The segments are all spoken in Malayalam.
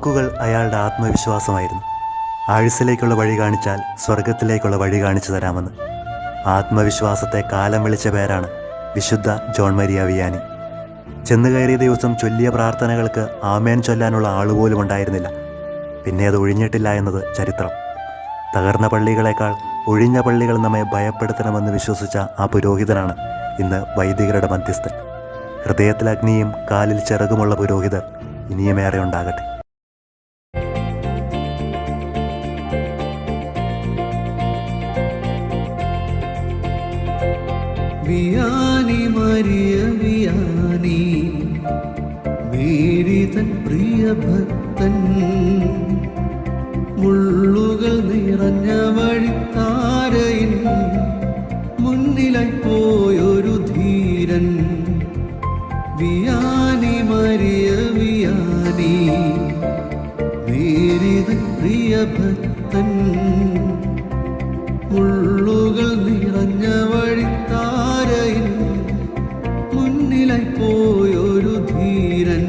വാക്കുകൾ അയാളുടെ ആത്മവിശ്വാസമായിരുന്നു. ആയുസ്സിലേക്കുള്ള വഴി കാണിച്ചാൽ സ്വർഗത്തിലേക്കുള്ള വഴി കാണിച്ചു തരാമെന്ന്. ആത്മവിശ്വാസത്തെ കാലം വിളിച്ച പേരാണ് വിശുദ്ധ ജോൺ മരിയ വിയാനി. ചെന്നുകയറിയ ദിവസം ചൊല്ലിയ പ്രാർത്ഥനകൾക്ക് ആമേൻ ചൊല്ലാനുള്ള ആളുപോലും ഉണ്ടായിരുന്നില്ല. പിന്നെ അത് ഒഴിഞ്ഞിട്ടില്ല എന്നത് ചരിത്രം. തകർന്ന പള്ളികളെക്കാൾ ഒഴിഞ്ഞ പള്ളികൾ നമ്മെ ഭയപ്പെടുത്തണമെന്ന് വിശ്വസിച്ച ആ പുരോഹിതനാണ് ഇന്ന് വൈദികരുടെ മധ്യസ്ഥൻ. ഹൃദയത്തിൽ അഗ്നിയും കാലിൽ ചിറകുമുള്ള പുരോഹിതർ ഇനിയുമേറെ ഉണ്ടാകട്ടെ. വിയാനി മരിയ വിയാനി, മേരി തൻ പ്രിയ ഭക്തൻ, മുള്ളുകൾ നിറഞ്ഞ വഴിത്താരയിൻ മുന്നിലായി പോയൊരു ധീരൻ. വിയാനി മരിയ വിയാനി, മേരി തൻ പ്രിയ ഭക്തൻ, മുള്ളുകൾ നിറഞ്ഞ വഴിത്താരയിൻ മുന്നിലായി പോയൊരു ധീരൻ.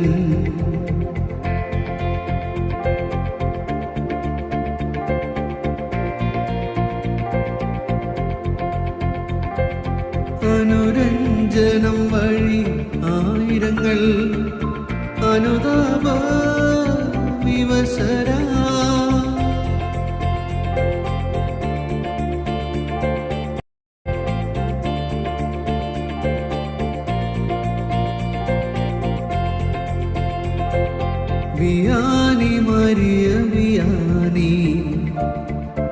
അനുരഞ്ജനം വഴി ആയിരങ്ങൾ അനുതാപ വിവശരാ. വിയാനി മരിയ വിയാനി,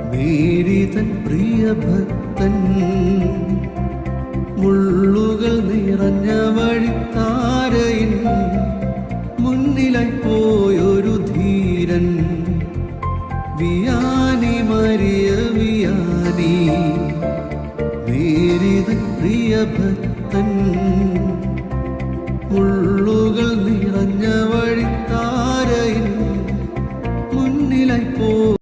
മേരി തൻ പ്രിയ ഭക്തൻ, മുള്ളുകൾ നിറഞ്ഞ വഴിത്താരയിൻ മുന്നിലായി പോയൊരു ധീരൻ. വിയാനി മരിയ വിയാനി, മേരി തൻ പ്രിയ ഭക്തൻ, മുള്ളുകൾ നിറഞ്ഞ